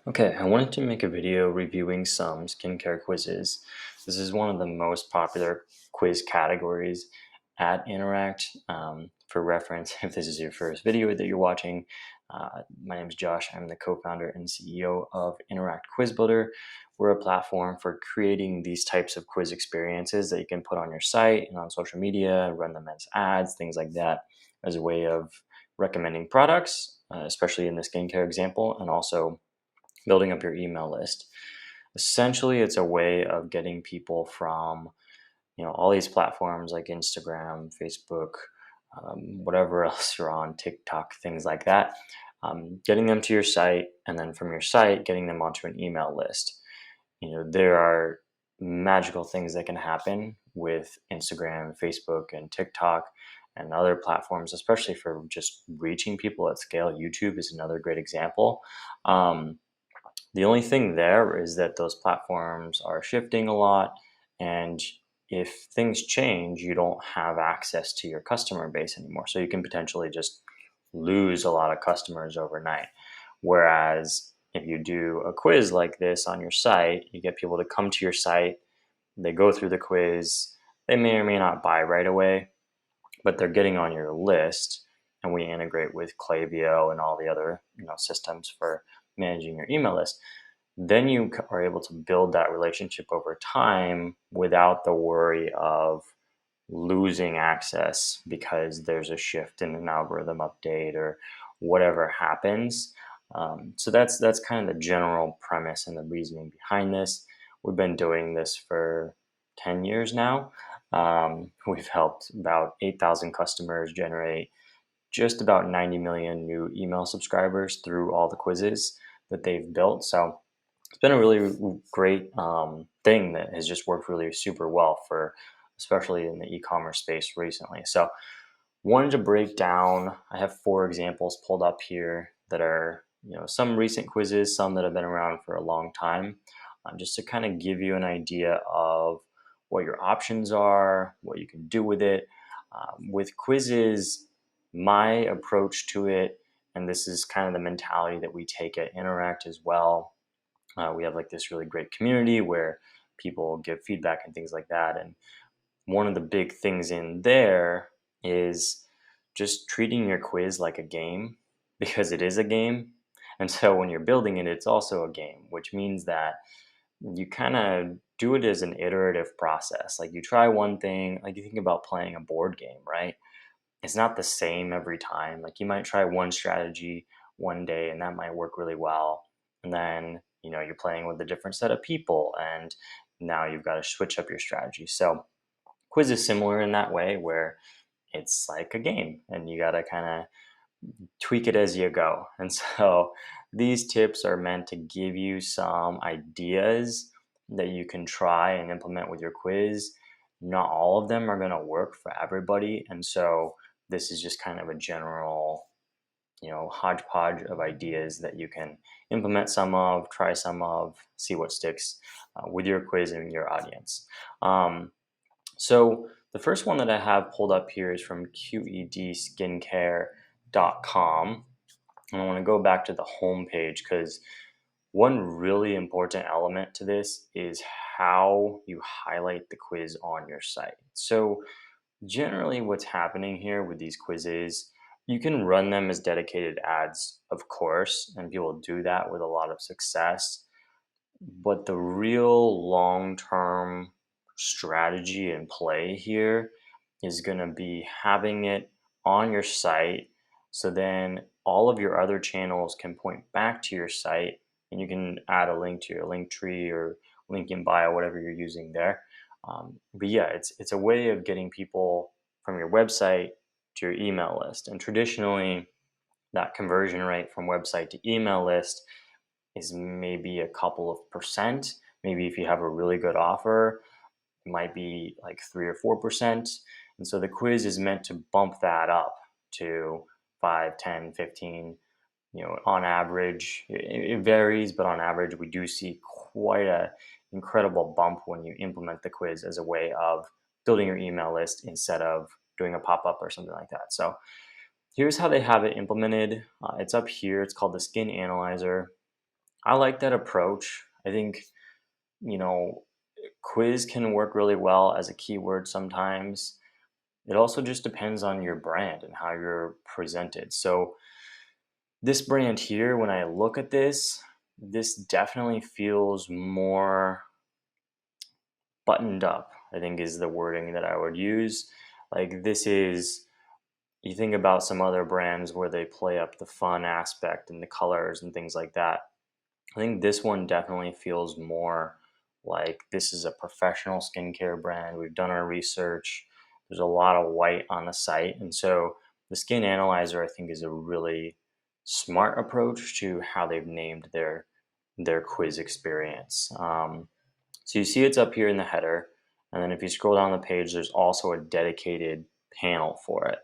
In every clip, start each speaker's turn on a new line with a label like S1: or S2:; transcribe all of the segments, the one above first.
S1: Okay, I wanted to make a video reviewing some skincare quizzes. This is one of the most popular quiz categories at Interact. For reference, if this is your first video that you're watching, my name is Josh. I'm the co-founder and CEO of Interact Quiz Builder. We're a platform for creating these types of quiz experiences that you can put on your site and on social media, run them as ads, things like that, as a way of recommending products, especially in the skincare example, and also building up your email list. Essentially, it's a way of getting people from all these platforms like Instagram, Facebook, whatever else you're on, TikTok, things like that. Getting them to your site, and then from your site, getting them onto an email list. There are magical things that can happen with Instagram, Facebook, and TikTok and other platforms, especially for just reaching people at scale. YouTube is another great example. The only thing there is that those platforms are shifting a lot, and if things change, you don't have access to your customer base anymore. So you can potentially just lose a lot of customers overnight. Whereas if you do a quiz like this on your site, you get people to come to your site, they go through the quiz, they may or may not buy right away, but they're getting on your list. And we integrate with Klaviyo and all the other systems for managing your email list. Then you are able to build that relationship over time without the worry of losing access because there's a shift in an algorithm update or whatever happens. So that's kind of the general premise and the reasoning behind this. We've been doing this for 10 years now. We've helped about 8,000 customers generate just about 90 million new email subscribers through all the quizzes that they've built. So it's been a really great thing that has just worked really super well for, especially in the e-commerce space recently. So wanted to break down, I have 4 examples pulled up here that are, some recent quizzes, some that have been around for a long time, just to kind of give you an idea of what your options are, what you can do with it. With quizzes, my approach to it, and this is kind of the mentality that we take at Interact as well. We have like this really great community where people give feedback and things like that. And one of the big things in there is just treating your quiz like a game because it is a game. And so when you're building it, it's also a game, which means that you kind of do it as an iterative process. Like you try one thing, like you think about playing a board game, right? It's not the same every time. Like you might try one strategy one day and that might work really well. And then, you're playing with a different set of people and now you've got to switch up your strategy. So quiz is similar in that way where it's like a game and you got to kind of tweak it as you go. And so these tips are meant to give you some ideas that you can try and implement with your quiz. Not all of them are going to work for everybody. And so this is just kind of a general, hodgepodge of ideas that you can implement some of, try some of, see what sticks with your quiz and your audience. So the first one that I have pulled up here is from QEDskincare.com. And I want to go back to the home page because one really important element to this is how you highlight the quiz on your site. So generally what's happening here with these quizzes, you can run them as dedicated ads, of course, and people do that with a lot of success. But the real long-term strategy and play here is going to be having it on your site so then all of your other channels can point back to your site and you can add a link to your link tree or link in bio, whatever you're using there. But yeah, it's a way of getting people from your website to your email list. And traditionally, that conversion rate from website to email list is maybe a couple of percent. Maybe if you have a really good offer, it might be like 3 or 4%. And so the quiz is meant to bump that up to 5, 10, 15. On average, it varies, but on average, we do see quite a incredible bump when you implement the quiz as a way of building your email list instead of doing a pop-up or something like that. So here's how they have it implemented. It's up here. It's called the Skin Analyzer. I like that approach. I think, you know, quiz can work really well as a keyword sometimes. It also just depends on your brand and how you're presented. So, this brand here, when I look at this definitely feels more buttoned up, I think is the wording that I would use. Like, this is, you think about some other brands where they play up the fun aspect and the colors and things like that. I think this one definitely feels more like this is a professional skincare brand. We've done our research. There's a lot of white on the site. And so the skin analyzer, I think, is a really smart approach to how they've named their quiz experience. So you see it's up here in the header. And then if you scroll down the page, there's also a dedicated panel for it.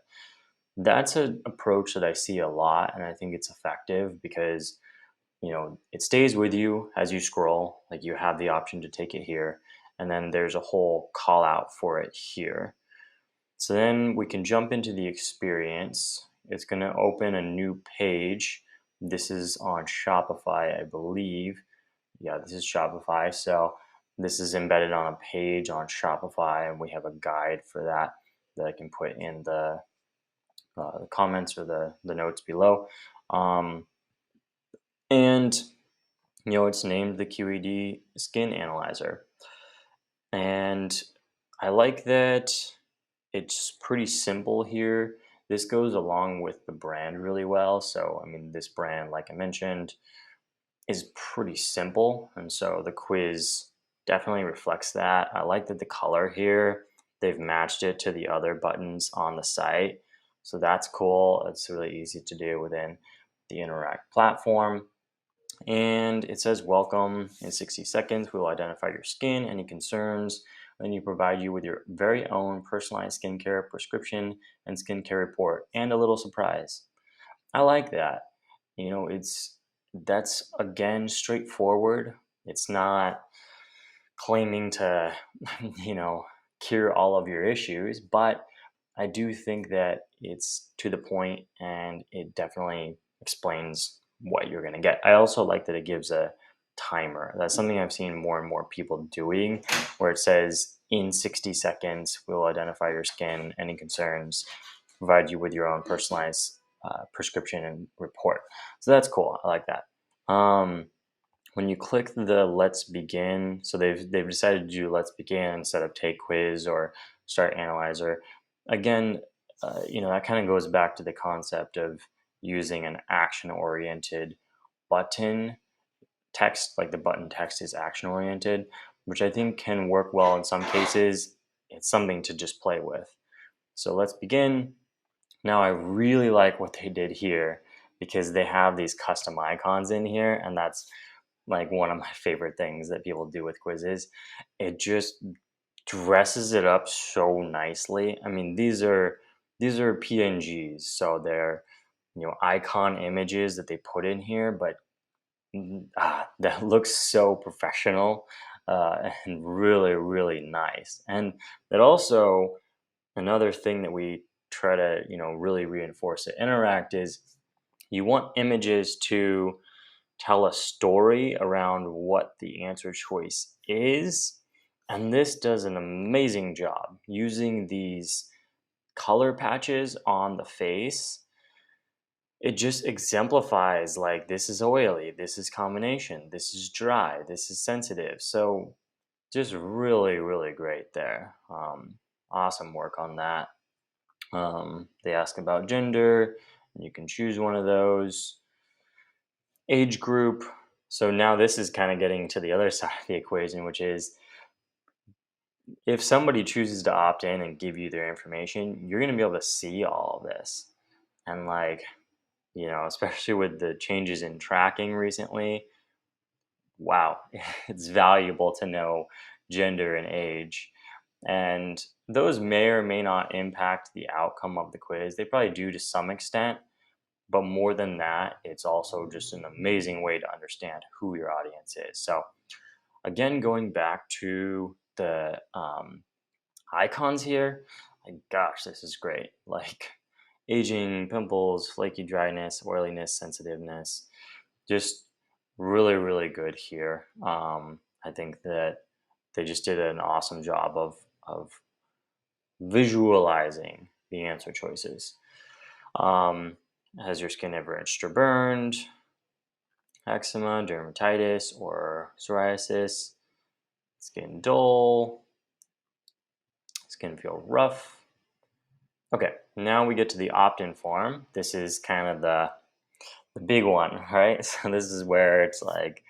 S1: That's an approach that I see a lot, and I think it's effective because it stays with you as you scroll. Like, you have the option to take it here, and then there's a whole call out for it here. So then we can jump into the experience. It's going to open a new page. This is on Shopify, I believe. Yeah, this is Shopify. So this is embedded on a page on Shopify, and we have a guide for that I can put in the comments or the notes below. And it's named the QED Skin Analyzer. And I like that it's pretty simple here. This goes along with the brand really well. So, I mean, this brand, like I mentioned, is pretty simple. And so the quiz definitely reflects that. I like that the color here, they've matched it to the other buttons on the site. So that's cool. It's really easy to do within the Interact platform. And it says, welcome. In 60 seconds, we will identify your skin, any concerns, and you provide you with your very own personalized skincare prescription and skincare report, and a little surprise. I like that. That's again straightforward. It's not claiming to, you know, cure all of your issues, but I do think that it's to the point and it definitely explains what you're going to get. I also like that it gives a timer. That's something I've seen more and more people doing, where it says in 60 seconds, we'll identify your skin, any concerns, provide you with your own personalized prescription and report. So that's cool. I like that. When you click the let's begin, so they've decided to do let's begin instead of take quiz or start analyzer. Again, that kind of goes back to the concept of using an action oriented button text. Like, the button text is action oriented, which I think can work well in some cases. It's something to just play with. So let's begin. Now, I really like what they did here because they have these custom icons in here, and that's like one of my favorite things that people do with quizzes. It just dresses it up so nicely. I mean, these are PNGs, so they're icon images that they put in here, but that looks so professional and really, really nice. And that also, another thing that we try to really reinforce at Interact is you want images to tell a story around what the answer choice is. And this does an amazing job using these color patches on the face. It just exemplifies, like, this is oily, this is combination, this is dry, this is sensitive. So just really, really great there. Awesome work on that. They ask about gender, and you can choose one of those. Age group. So now this is kind of getting to the other side of the equation, which is if somebody chooses to opt in and give you their information, you're going to be able to see all of this. And, like, especially with the changes in tracking recently, wow, it's valuable to know gender and age. And those may or may not impact the outcome of the quiz. They probably do to some extent. But more than that, it's also just an amazing way to understand who your audience is. So again, going back to the icons here, like, gosh, this is great. Like, aging, pimples, flaky dryness, oiliness, sensitiveness. Just really, really good here. I think that they just did an awesome job of visualizing the answer choices. Has your skin ever itched or burned? Eczema, dermatitis, or psoriasis? Skin dull? Skin feel rough? Okay, now we get to the opt-in form. This is kind of the big one, right? So this is where it's like,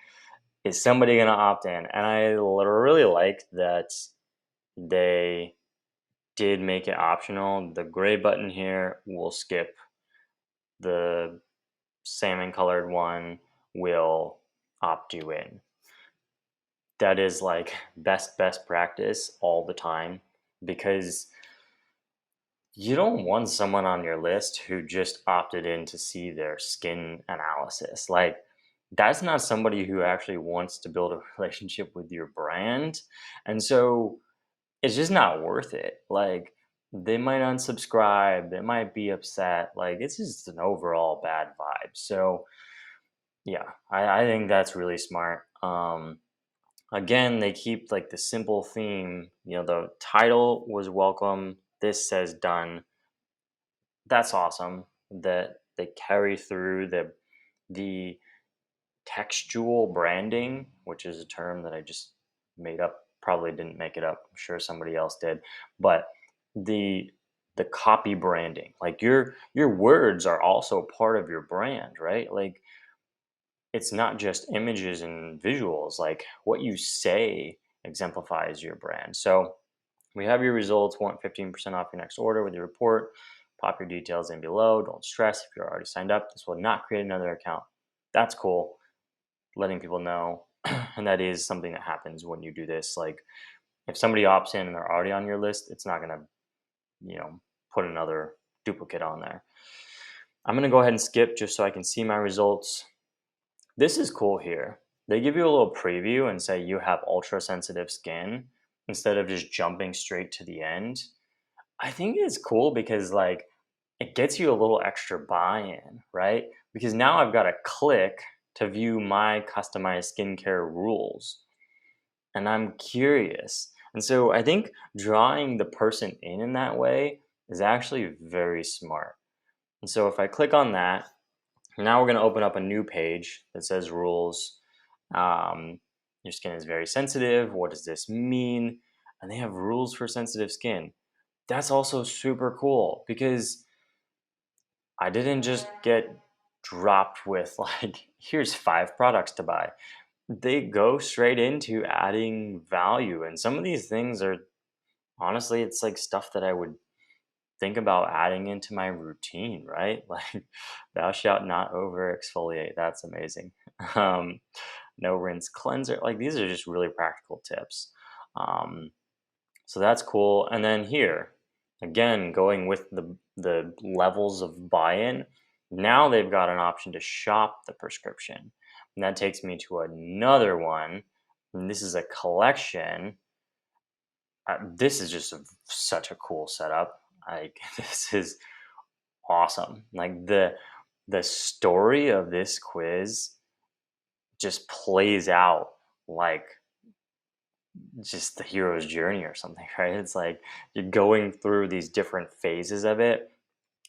S1: is somebody going to opt in? And I really like that they did make it optional. The gray button here will skip. The salmon colored one will opt you in. That is like best practice all the time, because you don't want someone on your list who just opted in to see their skin analysis. Like, that's not somebody who actually wants to build a relationship with your brand. And so it's just not worth it. Like, they might unsubscribe, they might be upset. Like, it's just an overall bad vibe. So yeah, I think that's really smart. Again, they keep like the simple theme. The title was welcome. This says done. That's awesome that they carry through the textual branding, which is a term that I just made up. Probably didn't make it up. I'm sure somebody else did. But the the copy branding, like your words are also part of your brand, right? Like, it's not just images and visuals. Like, what you say exemplifies your brand. So we have your results. Want 15% off your next order with your report? Pop your details in below. Don't stress if you're already signed up. This will not create another account. That's cool. Letting people know. And that is something that happens when you do this. Like, if somebody opts in and they're already on your list, it's not going to, put another duplicate on there. I'm going to go ahead and skip just so I can see my results. This is cool here. They give you a little preview and say you have ultra sensitive skin instead of just jumping straight to the end. I think it's cool because, like, it gets you a little extra buy-in, right? Because now I've got to click to view my customized skincare rules, and I'm curious. And so I think drawing the person in that way is actually very smart. And so if I click on that, now we're going to open up a new page that says rules. Your skin is very sensitive. What does this mean? And they have rules for sensitive skin. That's also super cool because I didn't just get dropped with like, here's 5 products to buy. They go straight into adding value. And some of these things are, honestly, it's like stuff that I would think about adding into my routine, right? Like, thou shalt not over exfoliate. That's amazing. Um, no rinse cleanser. Like, these are just really practical tips. Um, so that's cool. And then here, again, going with the levels of buy-in, now they've got an option to shop the prescription. And that takes me to another one. And this is a collection. This is just such a cool setup. Like, this is awesome. Like, the story of this quiz just plays out like just the hero's journey or something, right? It's like you're going through these different phases of it.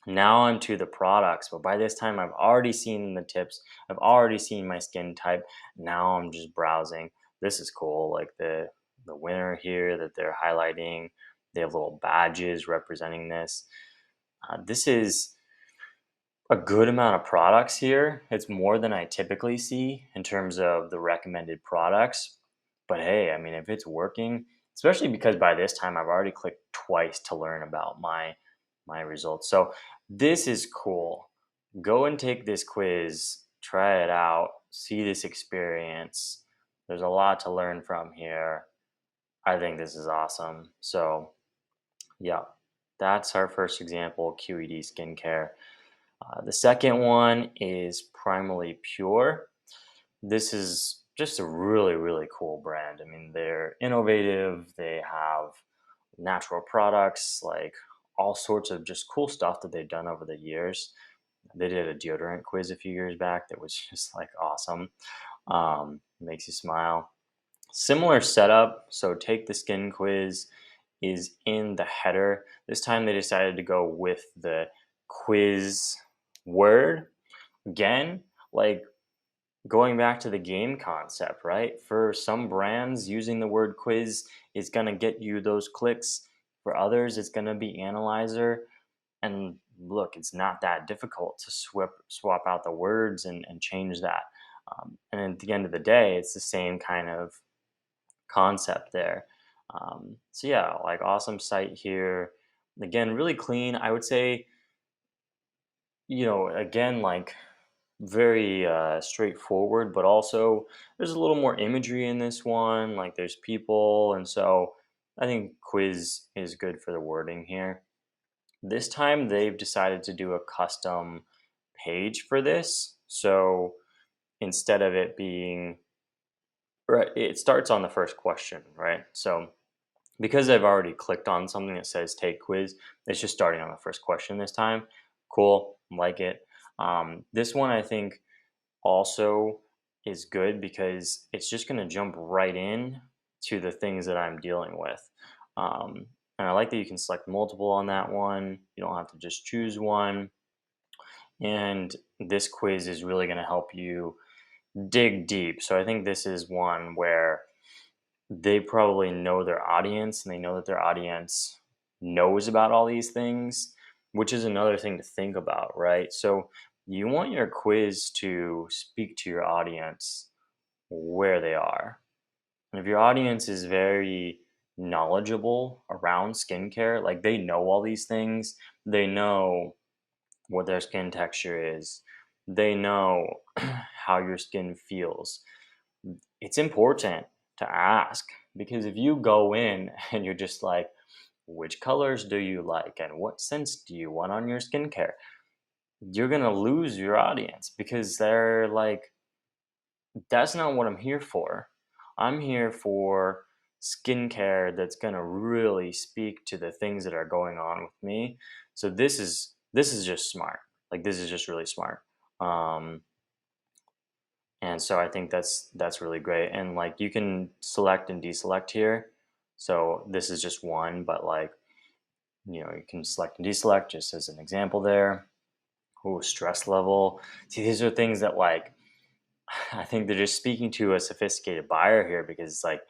S1: Now I'm to the products, but by this time I've already seen the tips. I've already seen my skin type. Now I'm just browsing. This is cool. Like the winner here that they're highlighting, they have little badges representing this. This is a good amount of products here. It's more than I typically see in terms of the recommended products. But hey, I mean, if it's working, especially because by this time I've already clicked twice to learn about my results. So this is cool. Go and take this quiz, try it out, see this experience. There's a lot to learn from here. I think this is awesome. So yeah, that's our first example, QED skincare. The second one is Primally Pure. This is just a really, really cool brand. I mean, they're innovative. They have natural products, like all sorts of just cool stuff that they've done over the years. They did a deodorant quiz a few years back that was just like awesome. Makes you smile. Similar setup. So take the skin quiz is in the header. This time they decided to go with the quiz word. Again, like going back to the game concept, right? For some brands, using the word quiz is going to get you those clicks. For others, it's going to be analyzer. And look, it's not that difficult to swap out the words and change that. And at the end of the day, it's the same kind of concept there. So yeah, like awesome site here. Again, really clean. I would say, again, like very straightforward, but also there's a little more imagery in this one. Like there's people, and so I think quiz is good for the wording here. This time they've decided to do a custom page for this. So instead of it being right, it starts on the first question, right? So because I've already clicked on something that says take quiz, it's just starting on the first question this time. Cool, like it. This one I think also is good because it's just going to jump right in to the things that I'm dealing with. And I like that you can select multiple on that one. You don't have to just choose one. And this quiz is really going to help you dig deep. So I think this is one where they probably know their audience and they know that their audience knows about all these things, which is another thing to think about, right? So you want your quiz to speak to your audience where they are. And if your audience is very knowledgeable around skincare, like they know all these things, they know what their skin texture is, they know how your skin feels. It's important to ask because if you go in and you're just like, which colors do you like and what scents do you want on your skincare? You're going to lose your audience because they're like, that's not what I'm here for. I'm here for skincare that's going to really speak to the things that are going on with me. So this is just smart. Like this is just really smart. Um, and so I think that's really great. And like you can select and deselect here. So this is just one, but like you can select and deselect just as an example there. Oh, stress level. See, these are things that like I think they're just speaking to a sophisticated buyer here because it's like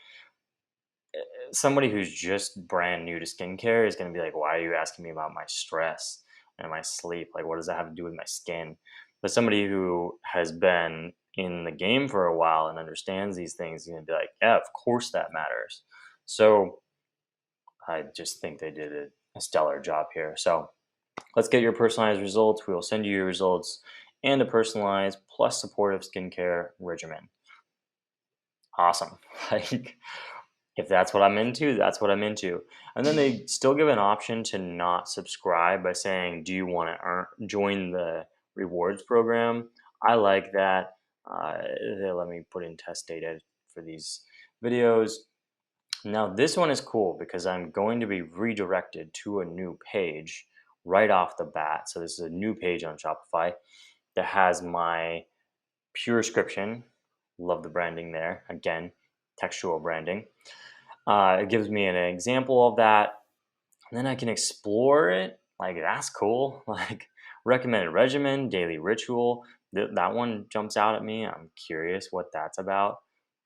S1: somebody who's just brand new to skincare is going to be like, why are you asking me about my stress and my sleep? Like, what does that have to do with my skin? But somebody who has been in the game for a while and understands these things is going to be like, yeah, of course that matters. So I just think they did a stellar job here. So let's get your personalized results. We will send you your results and a personalized plus supportive skincare regimen. Awesome. Like, if that's what I'm into, that's what I'm into. And then they still give an option to not subscribe by saying, do you want to join the rewards program? I like that. They let me put in test data for these videos. Now, this one is cool because I'm going to be redirected to a new page right off the bat. So, this is a new page on Shopify that has my pure description. Love the branding there. Again, textual branding. It gives me an example of that. And then I can explore it. Like, that's cool. Like, recommended regimen, daily ritual. That one jumps out at me. I'm curious what that's about.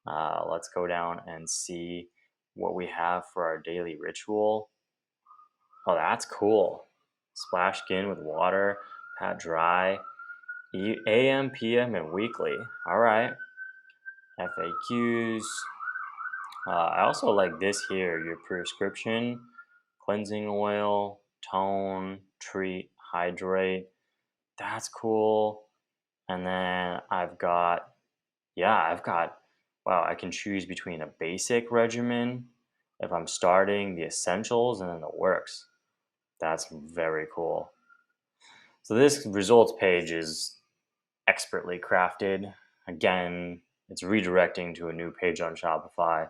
S1: Let's go down and see what we have for our daily ritual. Oh, that's cool. Splash skin with water, pat dry, AM, PM, and weekly. All right. FAQs. I also like this here, your prescription, cleansing oil, tone, treat, hydrate. That's cool. And then wow, I can choose between a basic regimen if I'm starting, the essentials, and then the works. That's very cool. So this results page is expertly crafted. Again, it's redirecting to a new page on Shopify.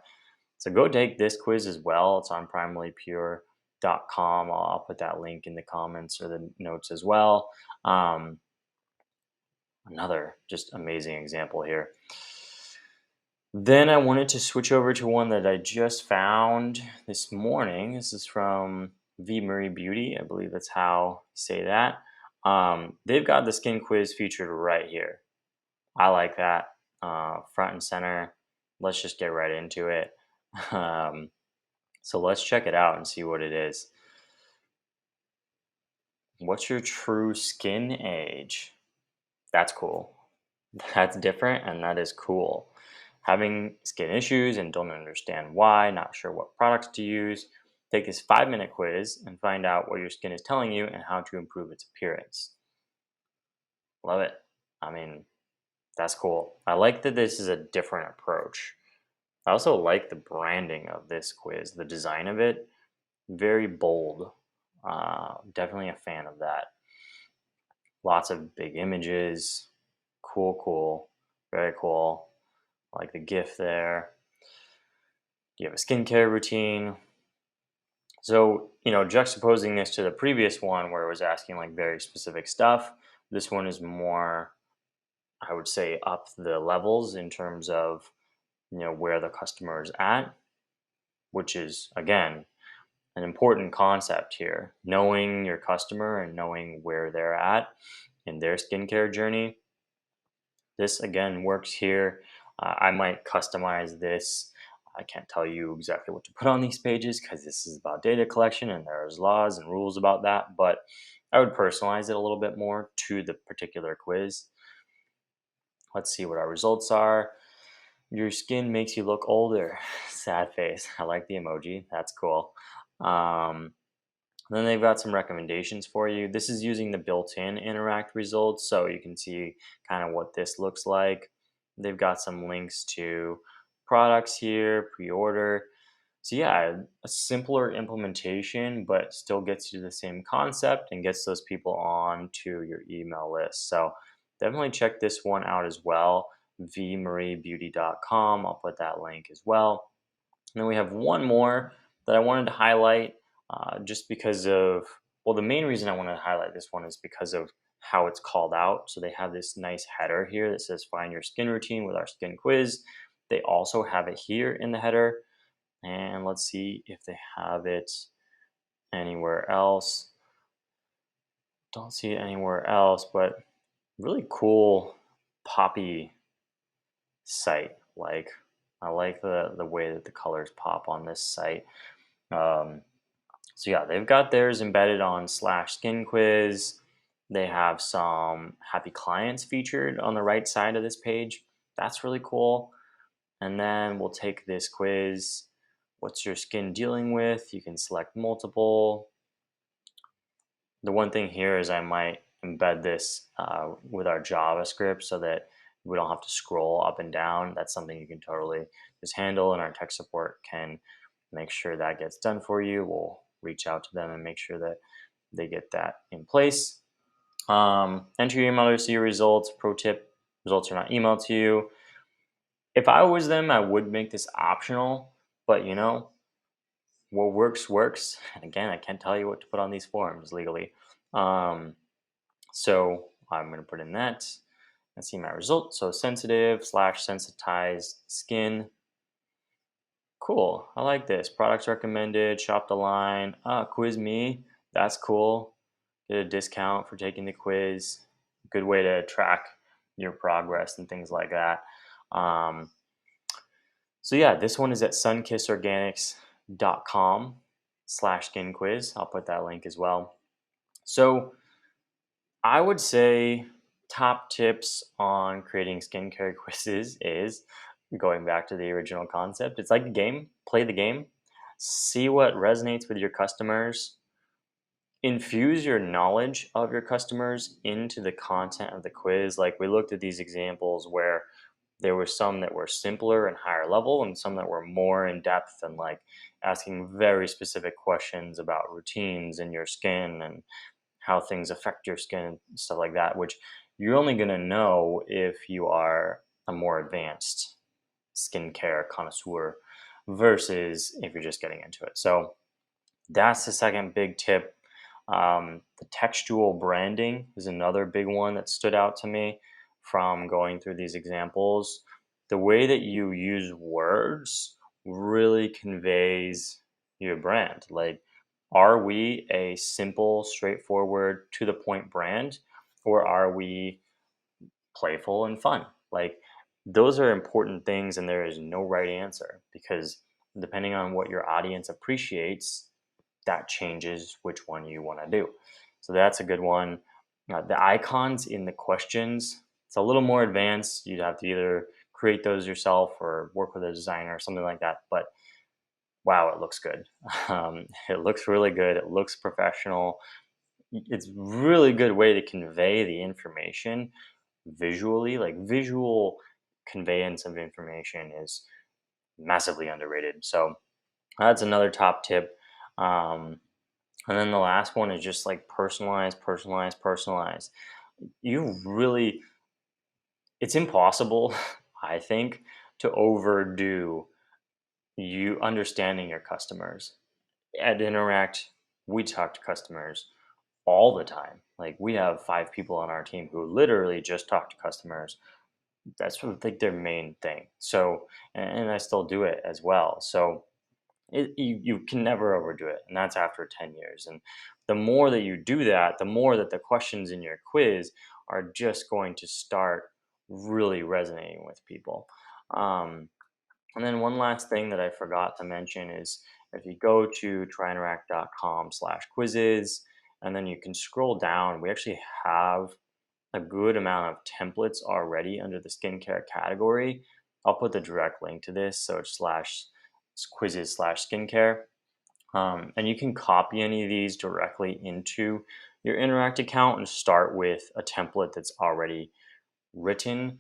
S1: So go take this quiz as well. It's on primarily.pure.com. I'll put that link in the comments or the notes as well. Another just amazing example here. Then I wanted to switch over to one that I just found this morning. This is from V Marie Beauty. I believe that's how you say that. They've got the skin quiz featured right here. I like that. Front and center. Let's just get right into it. Um, so let's check it out and see what it is. What's your true skin age? That's cool. That's different and that is cool. Having skin issues and don't understand why, not sure what products to use, take this 5-minute quiz and find out what your skin is telling you and how to improve its appearance. Love it. I mean, that's cool. I like that this is a different approach. I also like the branding of this quiz, the design of it, very bold. Definitely a fan of that. Lots of big images. Cool, cool. Very cool. I like the GIF there. Do you have a skincare routine? So, juxtaposing this to the previous one where it was asking like very specific stuff, this one is more, I would say, up the levels in terms of, where the customer is at, which is, again, an important concept here. Knowing your customer and knowing where they're at in their skincare journey. This again works here. I might customize this. I can't tell you exactly what to put on these pages because this is about data collection and there's laws and rules about that, but I would personalize it a little bit more to the particular quiz. Let's see what our results are. Your skin makes you look older. Sad face. I like the emoji. That's cool. Um, then they've got some recommendations for you. This is using the built-in Interact results, so you can see kind of what this looks like. They've got some links to products here, pre-order. So yeah, a simpler implementation, but still gets you the same concept and gets those people on to your email list. So definitely check this one out as well, vmariebeauty.com. I'll put that link as well. And then we have one more that I wanted to highlight just because of, well, the main reason I wanted to highlight this one is because of how it's called out. So they have this nice header here that says find your skin routine with our skin quiz. They also have it here in the header. And let's see if they have it anywhere else. Don't see it anywhere else, but really cool poppy site. Like, I like the way that the colors pop on this site. Um, So yeah, they've got theirs embedded on slash skin quiz. They have some happy clients featured on the right side of this page. That's really cool. And then we'll take this quiz. What's your skin dealing with? You can select multiple. The one thing here is I might embed this with our JavaScript so that we don't have to scroll up and down. That's something you can totally just handle, and our tech support can make sure that gets done for you. We'll reach out to them and make sure that they get that in place. Enter your email to see your results. Pro tip, results are not emailed to you. If I was them, I would make this optional, but what works, works. And again, I can't tell you what to put on these forms legally. So I'm going to put in that and see my result. So sensitive / sensitized skin. Cool. I like this. Products recommended, shop the line. Quiz me. That's cool. Get a discount for taking the quiz. Good way to track your progress and things like that. So yeah, this one is at sunkissorganics.com / skin quiz. I'll put that link as well. So I would say top tips on creating skincare quizzes is going back to the original concept. It's like a game. Play the game. See what resonates with your customers. Infuse your knowledge of your customers into the content of the quiz. Like we looked at these examples where there were some that were simpler and higher level and some that were more in depth and like asking very specific questions about routines in your skin and how things affect your skin and stuff like that, which you're only going to know if you are a more advanced skincare connoisseur versus if you're just getting into it. So that's the second big tip. The textual branding is another big one that stood out to me from going through these examples. the way that you use words really conveys your brand. Like, are we a simple, straightforward, to the point brand, or are we playful and fun? Like, those are important things, and there is no right answer because depending on what your audience appreciates, that changes which one you want to do. So that's a good one. The icons in the questions, it's a little more advanced. You'd have to either create those yourself or work with a designer or something like that. But wow, it looks good. It looks really good. It looks professional. It's really good way to convey the information visually. Like, visual conveyance of information is massively underrated. So that's another top tip. Um, and then the last one is just like personalize, personalize, personalize. You really, it's impossible, I think, to overdo you understanding your customers. At Interact, we talk to customers all the time. Like, we have 5 people on our team who literally just talk to customers. That's sort of like their main thing. So, and I still do it as well. So you can never overdo it, and that's after 10 years. And the more that you do that, the more that the questions in your quiz are just going to start really resonating with people. um, and then one last thing that I forgot to mention is if you go to tryinteract.com/quizzes, and then you can scroll down, we actually have a good amount of templates already under the skincare category. I'll put the direct link to this. So it's slash quizzes/skincare. And you can copy any of these directly into your Interact account and start with a template that's already written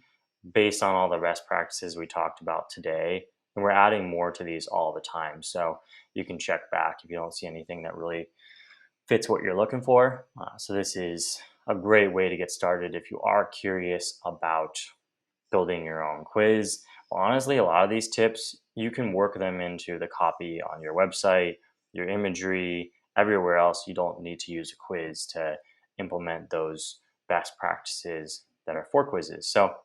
S1: based on all the best practices we talked about today. And we're adding more to these all the time. So you can check back if you don't see anything that really fits what you're looking for. So this is a great way to get started if you are curious about building your own quiz. Well, honestly, a lot of these tips, you can work them into the copy on your website, your imagery, everywhere else. You don't need to use a quiz to implement those best practices that are for quizzes. So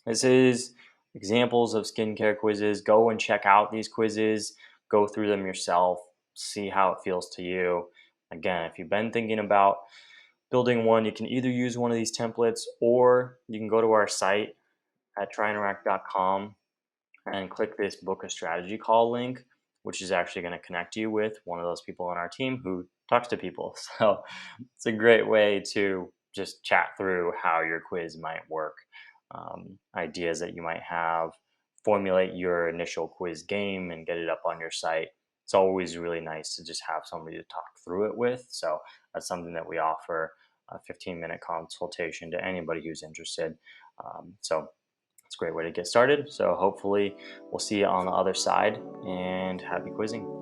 S1: this is examples of skincare quizzes. Go and check out these quizzes, go through them yourself, see how it feels to you. Again, if you've been thinking about building one, you can either use one of these templates or you can go to our site at tryinteract.com and click this book a strategy call link, which is actually going to connect you with one of those people on our team who talks to people. So it's a great way to just chat through how your quiz might work, ideas that you might have, formulate your initial quiz game and get it up on your site. It's always really nice to just have somebody to talk through it with. So that's something that we offer, a 15-minute consultation to anybody who's interested. So it's a great way to get started. So hopefully we'll see you on the other side, and happy quizzing.